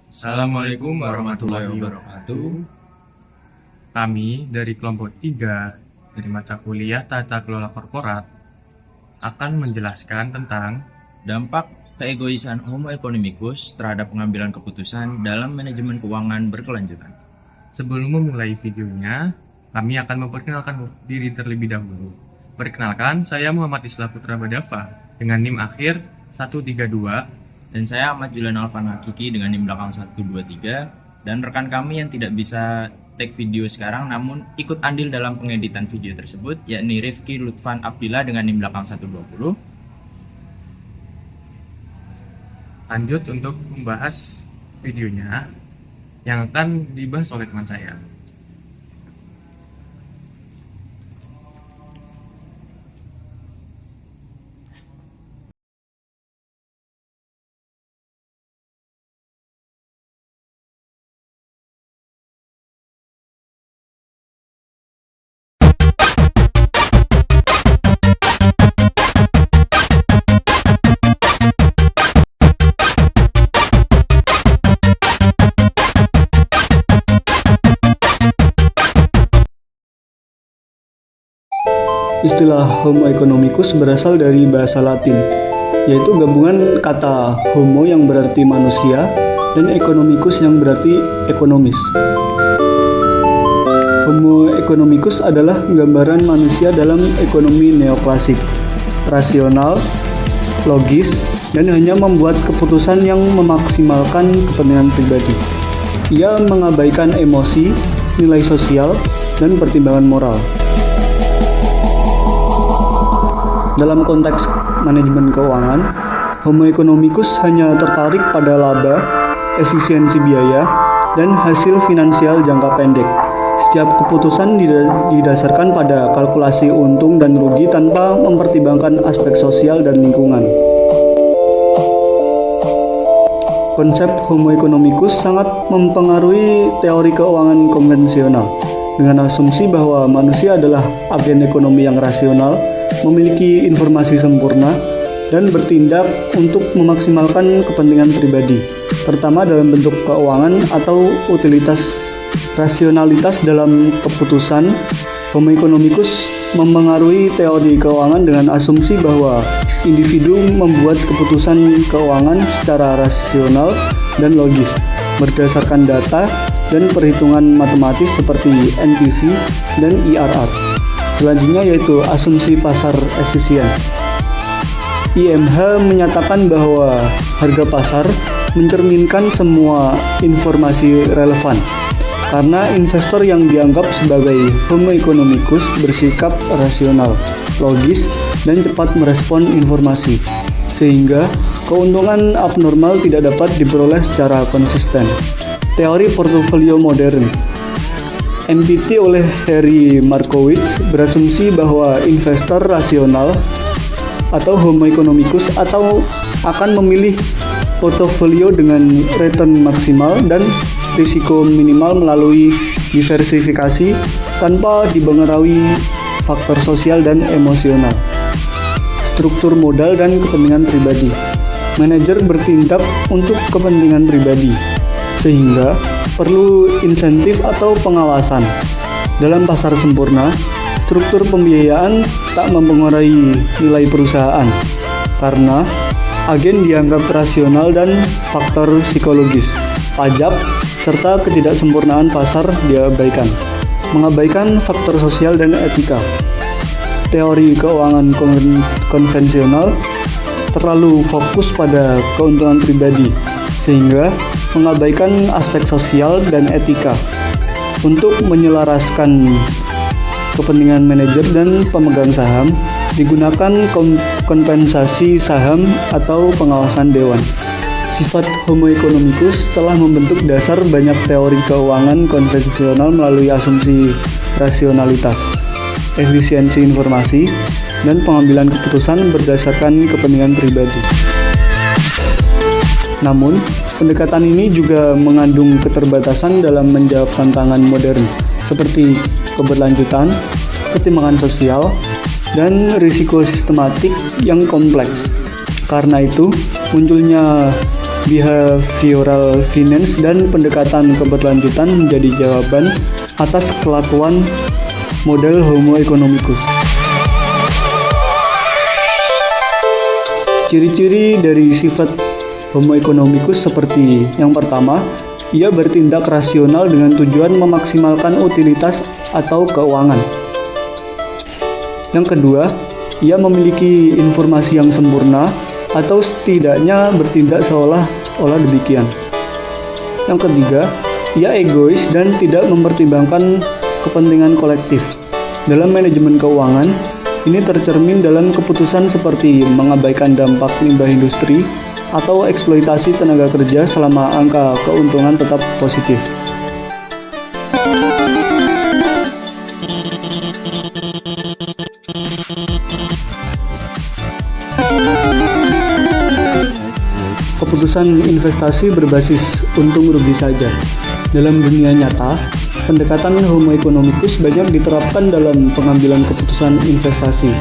Assalamualaikum warahmatullahi wabarakatuh. Kami dari kelompok 3 dari mata kuliah Tata Kelola Korporat akan menjelaskan tentang Dampak keegoisan Homo economicus terhadap pengambilan keputusan dalam manajemen keuangan berkelanjutan. sebelum memulai videonya, kami akan memperkenalkan diri terlebih dahulu. Perkenalkan, saya Muhammad Islah Putra Badafa dengan NIM akhir 132. Dan saya Ahmad Julian Alvan Hakiki dengan NIM belakang 123. Dan rekan kami yang tidak bisa take video sekarang namun ikut andil dalam pengeditan video tersebut, yakni Rifki Lutfan Abdillah dengan NIM belakang 120. Lanjut untuk membahas videonya yang akan dibahas oleh teman saya. Istilah Homo economicus berasal dari bahasa Latin, yaitu gabungan kata homo yang berarti manusia dan economicus yang berarti ekonomis. Homo economicus adalah gambaran manusia dalam ekonomi neoklasik, rasional, logis, dan hanya membuat keputusan yang memaksimalkan kepentingan pribadi. Ia mengabaikan emosi, nilai sosial, dan pertimbangan moral. Dalam konteks manajemen keuangan, Homo economicus hanya tertarik pada laba, efisiensi biaya, dan hasil finansial jangka pendek. Setiap keputusan didasarkan pada kalkulasi untung dan rugi tanpa mempertimbangkan aspek sosial dan lingkungan. Konsep Homo economicus sangat mempengaruhi teori keuangan konvensional, dengan asumsi bahwa manusia adalah agen ekonomi yang rasional, memiliki informasi sempurna, dan bertindak untuk memaksimalkan kepentingan pribadi, terutama dalam bentuk keuangan atau utilitas. Rasionalitas dalam keputusan. Homo economicus mempengaruhi teori keuangan dengan asumsi bahwa individu membuat keputusan keuangan secara rasional dan logis, berdasarkan data dan perhitungan matematis seperti NPV dan IRR. Selanjutnya yaitu asumsi pasar efisien. IMH menyatakan bahwa harga pasar mencerminkan semua informasi relevan, karena investor yang dianggap sebagai Homo economicus bersikap rasional, logis, dan cepat merespon informasi, sehingga keuntungan abnormal tidak dapat diperoleh secara konsisten. Teori portofolio modern MPT oleh Harry Markowitz berasumsi bahwa investor rasional atau Homo economicus akan memilih portofolio dengan return maksimal dan risiko minimal melalui diversifikasi tanpa dipengaruhi faktor sosial dan emosional. Struktur modal dan kepentingan pribadi. Manajer bertindak untuk kepentingan pribadi, sehingga perlu insentif atau pengawasan. Dalam pasar sempurna, struktur pembiayaan tak mempengaruhi nilai perusahaan karena agen dianggap rasional dan faktor psikologis, pajak, serta ketidaksempurnaan pasar diabaikan, mengabaikan faktor sosial dan etika. Teori keuangan konvensional terlalu fokus pada keuntungan pribadi, sehingga mengabaikan aspek sosial dan etika. Untuk menyelaraskan kepentingan manajer dan pemegang saham, digunakan kompensasi saham atau pengawasan dewan. Sifat Homo economicus telah membentuk dasar banyak teori keuangan konvensional melalui asumsi rasionalitas, efisiensi informasi, dan pengambilan keputusan berdasarkan kepentingan pribadi. Namun, pendekatan ini juga mengandung keterbatasan dalam menjawab tantangan modern seperti keberlanjutan, ketimpangan sosial, dan risiko sistematik yang kompleks. Karena itu, munculnya behavioral finance dan pendekatan keberlanjutan menjadi jawaban atas kelakuan model Homo economicus. Ciri-ciri dari sifat Homo economicus seperti yang pertama, ia bertindak rasional dengan tujuan memaksimalkan utilitas atau keuangan. Yang kedua, ia memiliki informasi yang sempurna atau setidaknya bertindak seolah-olah demikian. Yang ketiga, ia egois dan tidak mempertimbangkan kepentingan kolektif. Dalam manajemen keuangan, ini tercermin dalam keputusan seperti mengabaikan dampak limbah industri atau eksploitasi tenaga kerja selama angka keuntungan tetap positif. Keputusan investasi berbasis untung rugi saja. Dalam dunia nyata, pendekatan Homo economicus banyak diterapkan dalam pengambilan keputusan investasi.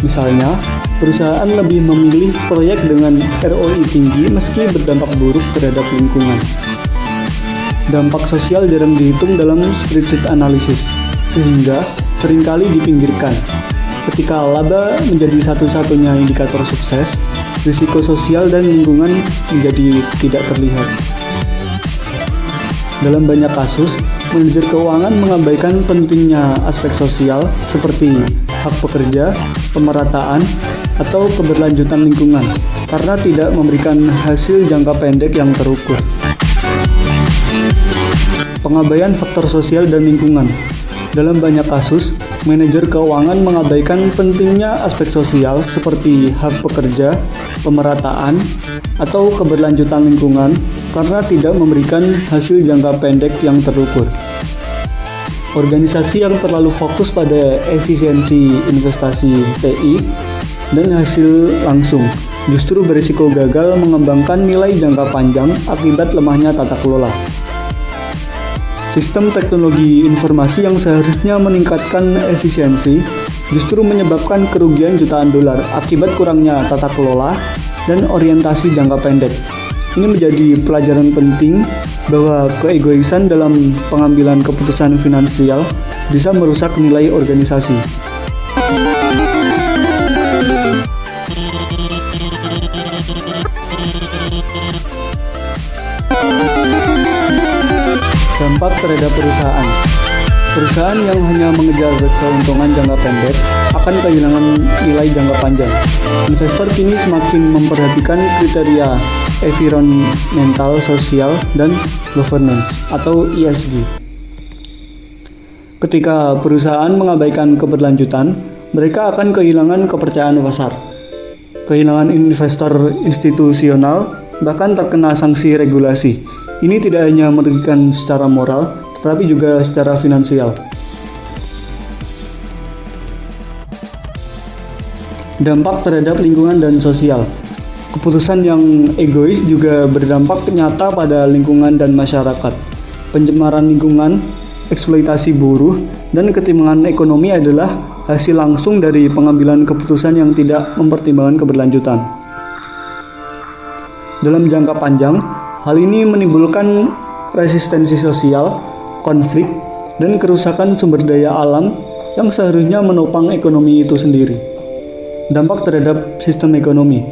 Misalnya, perusahaan lebih memilih proyek dengan ROI tinggi meski berdampak buruk terhadap lingkungan. Dampak sosial jarang dihitung dalam spreadsheet analisis, sehingga seringkali dipinggirkan. Ketika laba menjadi satu-satunya indikator sukses, risiko sosial dan lingkungan menjadi tidak terlihat. Dalam banyak kasus, manajer keuangan mengabaikan pentingnya aspek sosial seperti hak pekerja, pemerataan, atau keberlanjutan lingkungan karena tidak memberikan hasil jangka pendek yang terukur. Pengabaian faktor sosial dan lingkungan. Dalam banyak kasus, manajer keuangan mengabaikan pentingnya aspek sosial seperti hak pekerja, pemerataan, atau keberlanjutan lingkungan karena tidak memberikan hasil jangka pendek yang terukur. Organisasi yang terlalu fokus pada efisiensi investasi TI dan hasil langsung justru berisiko gagal mengembangkan nilai jangka panjang akibat lemahnya tata kelola. Sistem teknologi informasi yang seharusnya meningkatkan efisiensi justru menyebabkan kerugian jutaan dolar akibat kurangnya tata kelola dan orientasi jangka pendek. Ini menjadi pelajaran penting bahwa keegoisan dalam pengambilan keputusan finansial bisa merusak nilai organisasi. Dampak terhadap perusahaan. Perusahaan yang hanya mengejar keuntungan jangka pendek akan kehilangan nilai jangka panjang. Investor kini semakin memperhatikan kriteria environmental, sosial, dan governance atau ESG. Ketika perusahaan mengabaikan keberlanjutan, mereka akan kehilangan kepercayaan pasar, kehilangan investor institusional, bahkan terkena sanksi regulasi. Ini tidak hanya merugikan secara moral, tetapi juga secara finansial. Dampak terhadap lingkungan dan sosial. Keputusan yang egois juga berdampak nyata pada lingkungan dan masyarakat. Pencemaran lingkungan, eksploitasi buruh, dan ketimpangan ekonomi adalah hasil langsung dari pengambilan keputusan yang tidak mempertimbangkan keberlanjutan. Dalam jangka panjang, hal ini menimbulkan resistensi sosial, konflik, dan kerusakan sumber daya alam yang seharusnya menopang ekonomi itu sendiri. Dampak terhadap sistem ekonomi.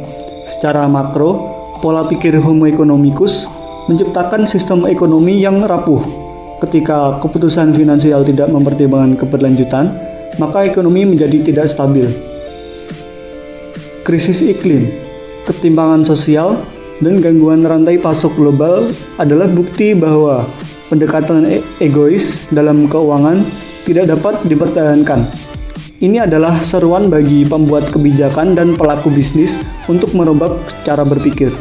Secara makro, pola pikir Homo economicus menciptakan sistem ekonomi yang rapuh. Ketika keputusan finansial tidak mempertimbangkan keberlanjutan, maka ekonomi menjadi tidak stabil. Krisis iklim, ketimpangan sosial, dan gangguan rantai pasok global adalah bukti bahwa pendekatan egois dalam keuangan tidak dapat dipertahankan. Ini adalah seruan bagi pembuat kebijakan dan pelaku bisnis untuk merubah cara berpikir.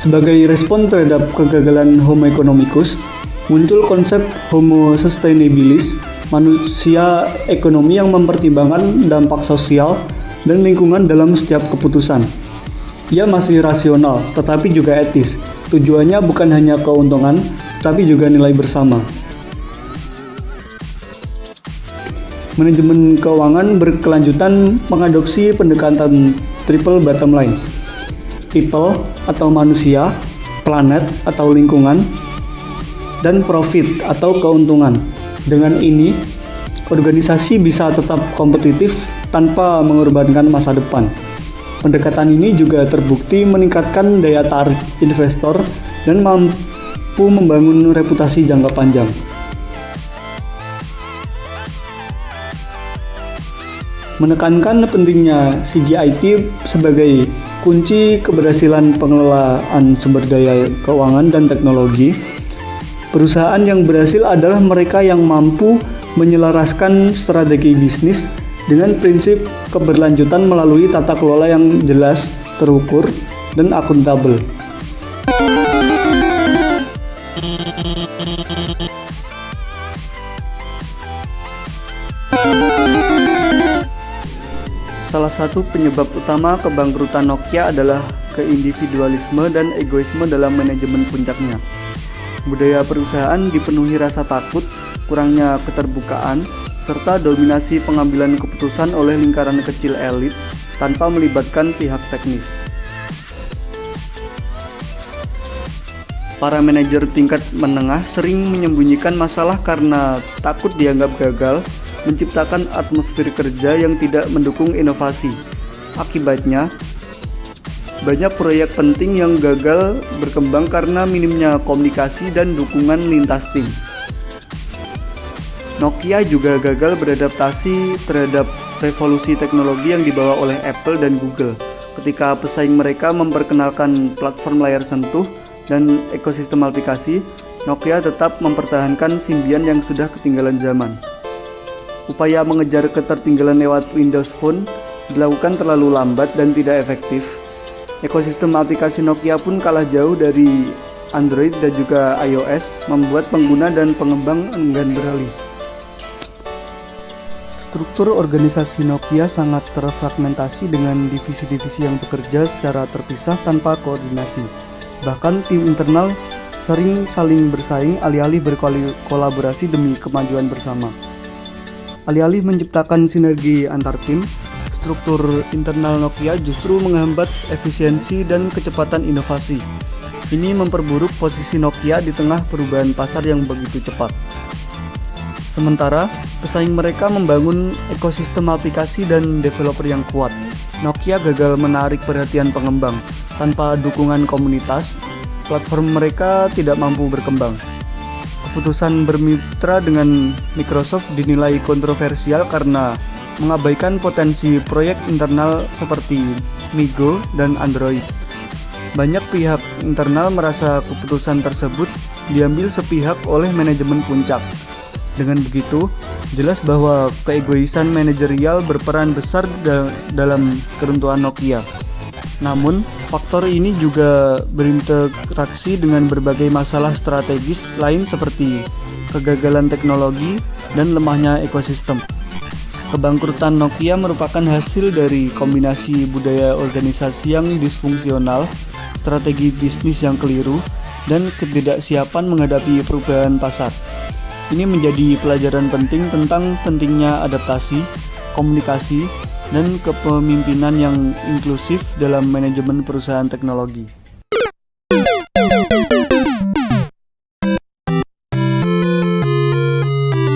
Sebagai respon terhadap kegagalan Homo economicus, muncul konsep Homo sustainabilis, manusia ekonomi yang mempertimbangkan dampak sosial dan lingkungan dalam setiap keputusan. Ia masih rasional, tetapi juga etis. Tujuannya bukan hanya keuntungan, tapi juga nilai bersama. Manajemen keuangan berkelanjutan mengadopsi pendekatan triple bottom line. People atau manusia, planet atau lingkungan, dan profit atau keuntungan. Dengan ini, organisasi bisa tetap kompetitif tanpa mengorbankan masa depan. Pendekatan ini juga terbukti meningkatkan daya tarik investor dan mampu membangun reputasi jangka panjang. Menekankan pentingnya CGIT sebagai kunci keberhasilan pengelolaan sumber daya keuangan dan teknologi. Perusahaan yang berhasil adalah mereka yang mampu menyelaraskan strategi bisnis dengan prinsip keberlanjutan melalui tata kelola yang jelas, terukur, dan akuntabel. Salah satu penyebab utama kebangkrutan Nokia adalah keindividualisme dan egoisme dalam manajemen puncaknya. Budaya perusahaan dipenuhi rasa takut, kurangnya keterbukaan, serta dominasi pengambilan keputusan oleh lingkaran kecil elit tanpa melibatkan pihak teknis. Para manajer tingkat menengah sering menyembunyikan masalah karena takut dianggap gagal, menciptakan atmosfer kerja yang tidak mendukung inovasi. Akibatnya, banyak proyek penting yang gagal berkembang karena minimnya komunikasi dan dukungan lintas tim. Nokia juga gagal beradaptasi terhadap revolusi teknologi yang dibawa oleh Apple dan Google. Ketika pesaing mereka memperkenalkan platform layar sentuh dan ekosistem aplikasi, Nokia tetap mempertahankan Symbian yang sudah ketinggalan zaman. Upaya mengejar ketertinggalan lewat Windows Phone dilakukan terlalu lambat dan tidak efektif. Ekosistem aplikasi Nokia pun kalah jauh dari Android dan juga iOS, membuat pengguna dan pengembang enggan beralih. Struktur organisasi Nokia sangat terfragmentasi dengan divisi-divisi yang bekerja secara terpisah tanpa koordinasi. Bahkan tim internal sering saling bersaing alih-alih berkolaborasi demi kemajuan bersama. Alih-alih menciptakan sinergi antar tim, struktur internal Nokia justru menghambat efisiensi dan kecepatan inovasi. Ini memperburuk posisi Nokia di tengah perubahan pasar yang begitu cepat. Sementara, pesaing mereka membangun ekosistem aplikasi dan developer yang kuat. Nokia gagal menarik perhatian pengembang. Tanpa dukungan komunitas, platform mereka tidak mampu berkembang. Keputusan bermitra dengan Microsoft dinilai kontroversial karena mengabaikan potensi proyek internal seperti Migo dan Android. Banyak pihak internal merasa keputusan tersebut diambil sepihak oleh manajemen puncak. Dengan begitu, jelas bahwa keegoisan manajerial berperan besar dalam keruntuhan Nokia. Namun, faktor ini juga berinteraksi dengan berbagai masalah strategis lain seperti kegagalan teknologi dan lemahnya ekosistem. Kebangkrutan Nokia merupakan hasil dari kombinasi budaya organisasi yang disfungsional, strategi bisnis yang keliru, dan ketidaksiapan menghadapi perubahan pasar. Ini menjadi pelajaran penting tentang pentingnya adaptasi, komunikasi, dan kepemimpinan yang inklusif dalam manajemen perusahaan teknologi.